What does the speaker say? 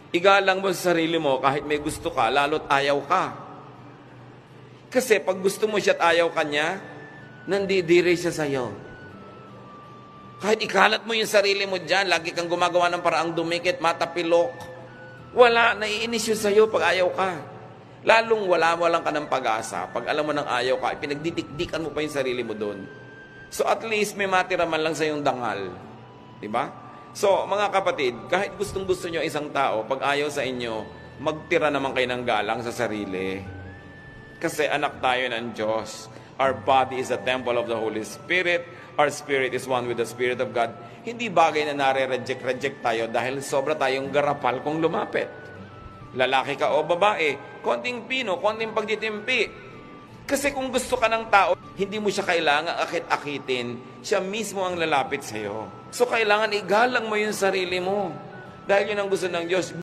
Igalang mo sa sarili mo kahit may gusto ka, lalo't ayaw ka. Kasi pag gusto mo siya at ayaw ka niya, nandidiri siya sa'yo. Kahit ikalat mo yung sarili mo dyan, lagi kang gumagawa ng paraang dumikit, matapilok. Wala, naiinis yun sa'yo pag ayaw ka. Lalong walang ka ng pag-asa. Pag alam mo ng ayaw ka, pinagdidikdikan mo pa yung sarili mo doon. So at least may matira man lang sa yung dangal. Diba? So mga kapatid, kahit gustong-gusto nyo isang tao, pag ayaw sa inyo, magtira naman kayo ng galang sa sarili. Kasi anak tayo ng Diyos. Our body is a temple of the Holy Spirit. Our spirit is one with the Spirit of God. Hindi bagay na nare-reject tayo dahil sobra tayong garapal kung lumapit. Lalaki ka o babae, konting pino, konting pagtitimpi. Kasi kung gusto ka ng tao, hindi mo siya kailangan akit-akitin. Siya mismo ang lalapit sa'yo. So kailangan igalang mo yung sarili mo. Dahil yun ang gusto ng Diyos.